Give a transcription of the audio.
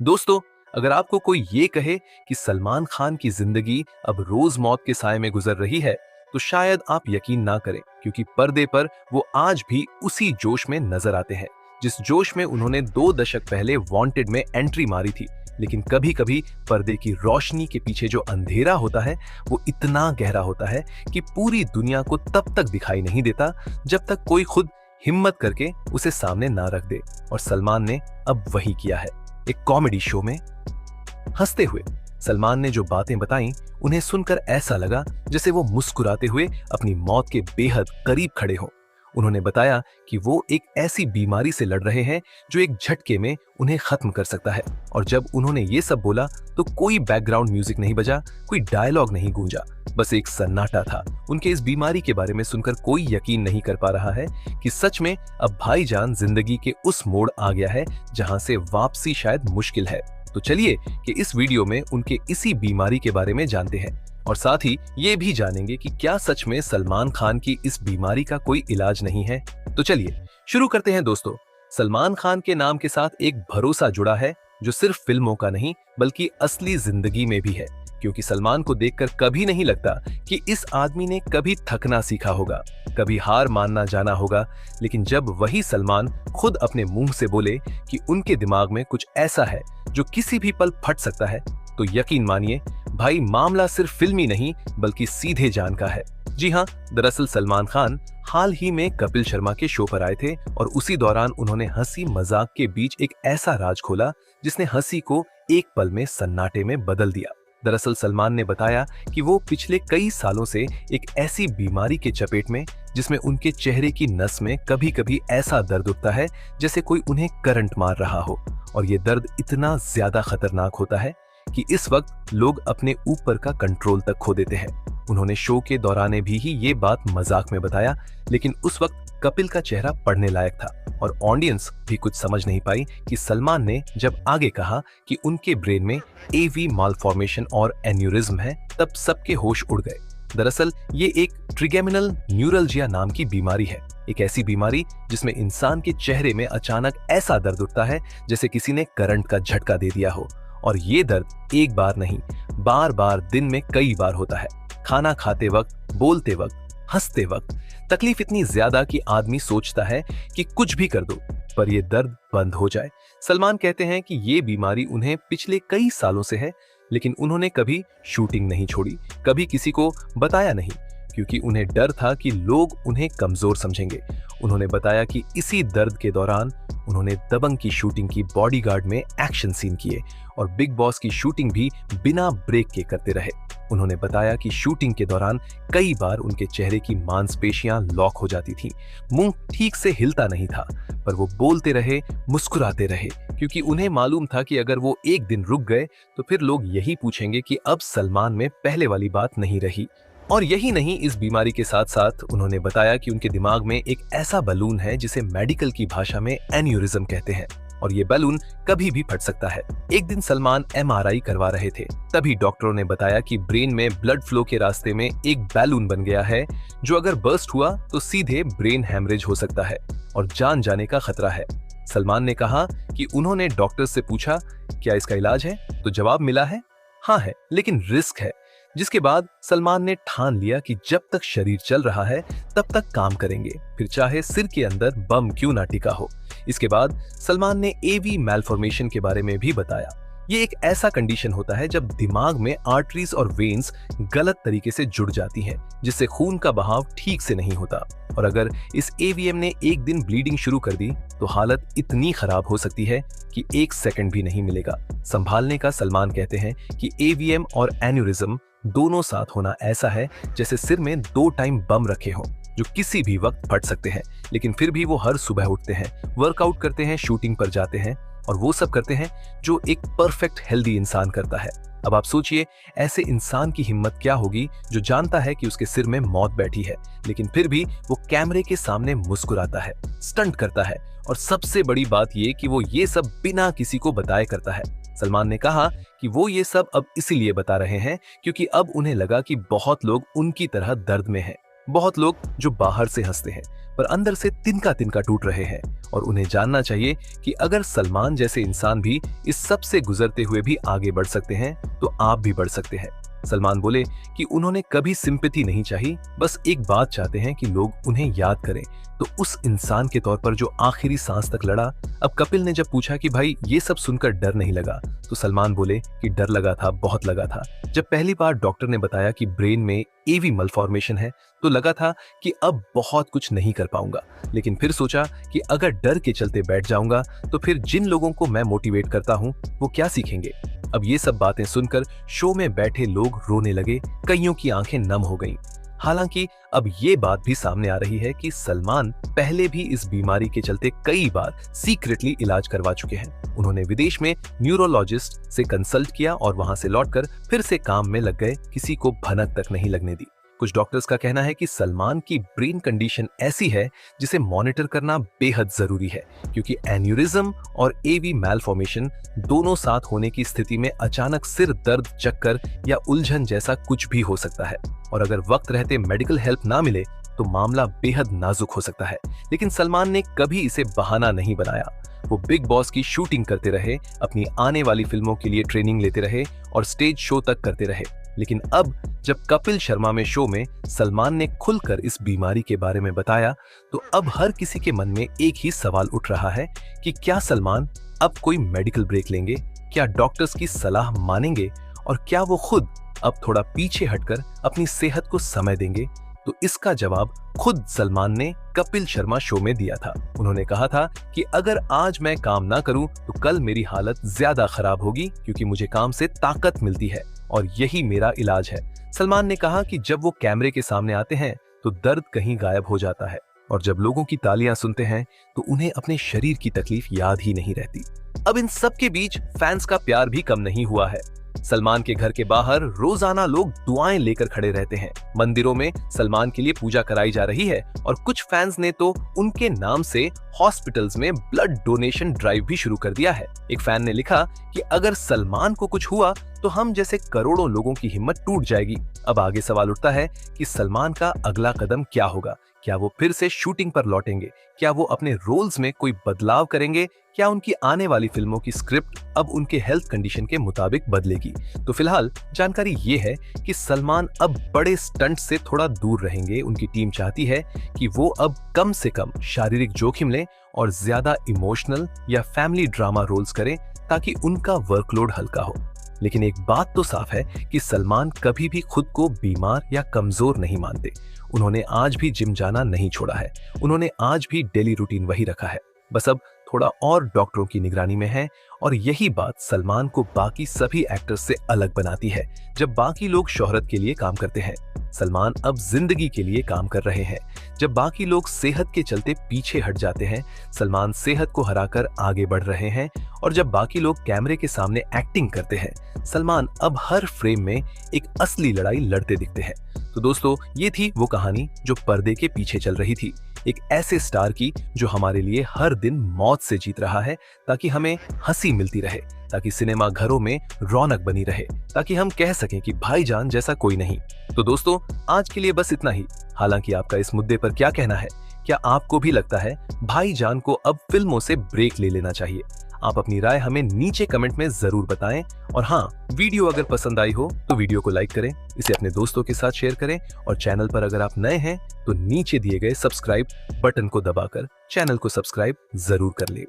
दोस्तों, अगर आपको कोई ये कहे कि सलमान खान की जिंदगी अब रोज मौत के साए में गुजर रही है, तो शायद आप यकीन ना करें, क्योंकि पर्दे पर वो आज भी उसी जोश में नजर आते हैं जिस जोश में उन्होंने 2 दशक पहले वांटेड में एंट्री मारी थी। लेकिन कभी कभी पर्दे की रोशनी के पीछे जो अंधेरा होता है वो इतना गहरा होता है कि पूरी दुनिया को तब तक दिखाई नहीं देता जब तक कोई खुद हिम्मत करके उसे सामने ना रख दे। और सलमान ने अब वही किया है। एक कॉमेडी शो में हंसते हुए सलमान ने जो बातें बताई, उन्हें सुनकर ऐसा लगा जैसे वो मुस्कुराते हुए अपनी मौत के बेहद करीब खड़े हों। उन्होंने बताया कि वो एक ऐसी बीमारी से लड़ रहे हैं जो एक झटके में उन्हें खत्म कर सकता है। और जब उन्होंने ये सब बोला तो कोई बैकग्राउंड म्यूजिक नहीं बजा, कोई डायलॉग नहीं गूंजा, बस एक सन्नाटा था। उनके इस बीमारी के बारे में सुनकर कोई यकीन नहीं कर पा रहा है कि सच में अब भाईजान जिंदगी के उस मोड़ आ गया है जहां से वापसी शायद मुश्किल है। तो चलिए कि इस वीडियो में उनके इसी बीमारी के बारे में जानते हैं और साथ ही ये भी जानेंगे कि क्या सच में सलमान खान की इस बीमारी का कोई इलाज नहीं है। तो चलिए शुरू करते हैं दोस्तों। सलमान खान के नाम के साथ एक भरोसा जुड़ा है जो सिर्फ फिल्मों का नहीं बल्कि असली जिंदगी में भी है, क्योंकि सलमान को देखकर कभी नहीं लगता कि इस आदमी ने कभी थकना सीखा होगा, कभी हार मानना जाना होगा। लेकिन जब वही सलमान खुद अपने मुंह से बोले कि उनके दिमाग में कुछ ऐसा है जो किसी भी पल फट सकता है, तो यकीन मानिए भाई, मामला सिर्फ फिल्मी नहीं बल्कि सीधे जान का है। जी हाँ, दरअसल सलमान खान हाल ही में कपिल शर्मा के शो पर आए थे और उसी दौरान उन्होंने हंसी मजाक के बीच एक ऐसा राज खोला जिसने हंसी को एक पल में सन्नाटे में बदल दिया। दरअसल सलमान ने बताया कि वो पिछले कई सालों से एक ऐसी बीमारी के चपेट में जिसमें उनके चेहरे की नस में कभी कभी ऐसा दर्द उठता है जैसे कोई उन्हें करंट मार रहा हो। और ये दर्द इतना ज्यादा खतरनाक होता है कि इस वक्त लोग अपने ऊपर का कंट्रोल तक खो देते हैं। उन्होंने शो के दौरान भी ही ये बात मजाक में बताया, लेकिन उस वक्त कपिल का चेहरा पढ़ने लायक था और ऑडियंस भी कुछ समझ नहीं पाई कि सलमान ने जब आगे कहा कि उनके ब्रेन में एवी मालफॉर्मेशन और एन्यूरिज्म है, तब सबके होश उड़ गए। दरअसल ये एक ट्रिगेमिनल न्यूरल्जिया नाम की बीमारी है, एक ऐसी बीमारी जिसमें इंसान के चेहरे में अचानक ऐसा दर्द उठता है जैसे किसी ने करंट का झटका दे दिया हो। और ये दर्द एक बार नहीं, बार बार दिन में कई बार होता है। खाना खाते वक्त, बोलते वक्त, हंसते वक्त। तकलीफ इतनी ज्यादा कि आदमी सोचता है कि कुछ भी कर दो पर ये दर्द बंद हो जाए। सलमान कहते हैं कि ये बीमारी उन्हें पिछले कई सालों से है, लेकिन उन्होंने कभी शूटिंग नहीं छोड़ी, कभी किसी को बताया नहीं, क्योंकि उन्हें डर था कि लोग उन्हें कमजोर समझेंगे। उन्होंने बताया कि इसी दर्द के दौरान उन्होंने दबंग की शूटिंग की बॉडीगार्ड में एक्शन सीन किए और बिग बॉस की शूटिंग भी बिना ब्रेक के करते रहे। उन्होंने बताया कि शूटिंग के दौरान कई बार उनके चेहरे की मांसपेशियां लॉक हो जाती थीं, मुंह ठीक से हिलता नहीं था, पर वो बोलते रहे, मुस्कुराते रहे, क्योंकि उन्हें मालूम था कि अगर वो एक दिन रुक गए तो फिर लोग यही पूछेंगे कि अब सलमान में पहले वाली बात नहीं रही। और यही नहीं, इस बीमारी के साथ साथ उन्होंने बताया कि उनके दिमाग में एक ऐसा बलून है जिसे मेडिकल की भाषा में एन्यूरिज्म कहते हैं और ये बलून कभी भी फट सकता है। एक दिन सलमान एमआरआई करवा रहे थे, तभी डॉक्टरों ने बताया कि ब्रेन में ब्लड फ्लो के रास्ते में एक बैलून बन गया है जो अगर बर्स्ट हुआ तो सीधे ब्रेन हैमरेज हो सकता है और जान जाने का खतरा है। सलमान ने कहा कि उन्होंने डॉक्टर से पूछा क्या इसका इलाज है, तो जवाब मिला है हाँ है, लेकिन रिस्क है। जिसके बाद सलमान ने ठान लिया कि जब तक शरीर चल रहा है तब तक काम करेंगे, फिर चाहे सिर के अंदर बम क्यों ना टिका हो। इसके बाद सलमान ने एवी मैलफॉर्मेशन के बारे में भी बताया। ये एक ऐसा कंडीशन होता है जब दिमाग में आर्टरीज और वेन्स गलत तरीके से जुड़ जाती हैं, जिससे खून का बहाव ठीक से नहीं होता। और अगर इस एवीएम ने एक दिन ब्लीडिंग शुरू कर दी तो हालत इतनी खराब हो सकती है कि 1 सेकंड भी नहीं मिलेगा संभालने का। सलमान कहते हैं कि एवीएम और एन्यूरिज्म दोनों साथ होना ऐसा है जैसे सिर में 2 टाइम बम रखे हों जो किसी भी वक्त फट सकते हैं। लेकिन फिर भी वो हर सुबह उठते हैं, वर्कआउट करते हैं, शूटिंग पर जाते हैं और वो सब करते हैं जो एक परफेक्ट हेल्दी इंसान करता है। अब आप सोचिए ऐसे इंसान की हिम्मत क्या होगी जो जानता है कि उसके सिर में मौत बैठी है, लेकिन फिर भी वो कैमरे के सामने मुस्कुराता है, स्टंट करता है और सबसे बड़ी बात ये कि वो ये सब बिना किसी को बताए करता है। सलमान ने कहा कि वो ये सब अब इसीलिए बता रहे हैं क्योंकि अब उन्हें लगा कि बहुत लोग उनकी तरह दर्द में हैं। बहुत लोग जो बाहर से हंसते हैं पर अंदर से तिनका तिनका टूट रहे हैं, और उन्हें जानना चाहिए कि अगर सलमान जैसे इंसान भी इस सब से गुजरते हुए भी आगे बढ़ सकते हैं तो आप भी बढ़ सकते हैं। सलमान बोले कि उन्होंने कभी सिंपैथी नहीं चाही, बस एक बात चाहते हैं कि लोग उन्हें याद करें, तो उस इंसान के तौर पर जो आखिरी सांस तक लड़ा। अब कपिल ने जब पूछा कि भाई ये सब सुनकर डर नहीं लगा, तो सलमान बोले कि डर लगा था, बहुत लगा था। जब पहली बार डॉक्टर ने बताया कि ब्रेन में एवी मलफॉर्मेशन है तो लगा था कि अब बहुत कुछ नहीं कर पाऊंगा, लेकिन फिर सोचा कि अगर डर के चलते बैठ जाऊंगा तो फिर जिन लोगों को मैं मोटिवेट करता हूं वो क्या सीखेंगे। अब ये सब बातें सुनकर शो में बैठे लोग रोने लगे, कईयों की आंखें नम हो गईं। हालांकि अब ये बात भी सामने आ रही है कि सलमान पहले भी इस बीमारी के चलते कई बार सीक्रेटली इलाज करवा चुके हैं। उन्होंने विदेश में न्यूरोलॉजिस्ट से कंसल्ट किया और वहां से लौटकर फिर से काम में लग गए, किसी को भनक तक नहीं लगने दी। कुछ डॉक्टर्स का कहना है कि सलमान की ब्रेन कंडीशन ऐसी है जिसे मॉनिटर करना बेहद जरूरी है, क्योंकि एन्यूरिज्म और एवी मैलफॉर्मेशन दोनों साथ होने की स्थिति में अचानक सिर दर्द, चक्कर या उलझन जैसा कुछ भी हो सकता है, और अगर वक्त रहते मेडिकल हेल्प ना मिले तो मामला बेहद नाजुक हो सकता है। लेकिन सलमान ने कभी इसे बहाना नहीं बनाया। वो बिग बॉस की शूटिंग करते रहे, अपनी आने वाली फिल्मों के लिए ट्रेनिंग लेते रहे और स्टेज शो तक करते रहे। लेकिन अब जब कपिल शर्मा में शो में सलमान ने खुलकर इस बीमारी के बारे में बताया, तो अब हर किसी के मन में एक ही सवाल उठ रहा है कि क्या सलमान अब कोई मेडिकल ब्रेक लेंगे, क्या डॉक्टर्स की सलाह मानेंगे, और क्या वो खुद अब थोड़ा पीछे हटकर अपनी सेहत को समय देंगे। तो इसका जवाब खुद सलमान ने कपिल शर्मा शो में दिया था। उन्होंने कहा था कि अगर आज मैं काम ना करूं तो कल मेरी हालत ज्यादा खराब होगी, क्योंकि मुझे काम से ताकत मिलती है और यही मेरा इलाज है। सलमान ने कहा कि जब वो कैमरे के सामने आते हैं तो दर्द कहीं गायब हो जाता है, और जब लोगों की तालियां सुनते हैं तो उन्हें अपने शरीर की तकलीफ याद ही नहीं रहती। अब इन सब के बीच फैंस का प्यार भी कम नहीं हुआ है। सलमान के घर के बाहर रोजाना लोग दुआएं लेकर खड़े रहते हैं। मंदिरों में सलमान के लिए पूजा कराई जा रही है, और कुछ फैंस ने तो उनके नाम से हॉस्पिटल्स में ब्लड डोनेशन ड्राइव भी शुरू कर दिया है। एक फैन ने लिखा कि अगर सलमान को कुछ हुआ तो हम जैसे करोड़ों लोगों की हिम्मत टूट जाएगी। अब आगे सवाल उठता है कि सलमान का अगला कदम क्या होगा। क्या वो फिर से शूटिंग पर लौटेंगे? क्या वो अपने रोल्स में कोई बदलाव करेंगे? क्या उनकी आने वाली फिल्मों की स्क्रिप्ट अब उनके हेल्थ कंडीशन के मुताबिक बदलेगी? तो फिलहाल जानकारी ये है कि सलमान अब बड़े स्टंट से थोड़ा दूर रहेंगे। उनकी टीम चाहती है कि वो अब कम से कम शारीरिक जोखिम लें और ज्यादा इमोशनल या फैमिली ड्रामा रोल्स करें, ताकि उनका वर्कलोड हल्का हो। लेकिन एक बात तो साफ है कि सलमान कभी भी खुद को बीमार या कमजोर नहीं मानते। उन्होंने आज भी जिम जाना नहीं छोड़ा है। उन्होंने आज भी डेली रूटीन वही रखा है, बस अब थोड़ा और डॉक्टरों की निगरानी में है। और यही बात सलमान को बाकी सभी एक्टर्स से अलग बनाती है। जब बाकी लोग शोहरत के लिए काम करते हैं, सलमान अब जिंदगी के लिए काम कर रहे हैं। जब बाकी लोग सेहत के चलते पीछे हट जाते हैं, सलमान सेहत को हराकर आगे बढ़ रहे हैं। और जब बाकी लोग कैमरे के सामने एक्टिंग करते हैं, सलमान अब हर फ्रेम में एक असली लड़ाई लड़ते दिखते हैं। तो दोस्तों, ये थी वो कहानी जो पर्दे के पीछे चल रही थी, एक ऐसे स्टार की जो हमारे लिए हर दिन मौत से जीत रहा है, ताकि हमें हंसी मिलती रहे, ताकि सिनेमा घरों में रौनक बनी रहे, ताकि हम कह सकें कि भाईजान जैसा कोई नहीं। तो दोस्तों, आज के लिए बस इतना ही। हालांकि आपका इस मुद्दे पर क्या कहना है? क्या आपको भी लगता है भाईजान को अब फिल्मों से ब्रेक ले लेना चाहिए? आप अपनी राय हमें नीचे कमेंट में जरूर बताएं। और हाँ, वीडियो अगर पसंद आई हो तो वीडियो को लाइक करें, इसे अपने दोस्तों के साथ शेयर करें, और चैनल पर अगर आप नए हैं तो नीचे दिए गए सब्सक्राइब बटन को दबाकर चैनल को सब्सक्राइब जरूर कर लें।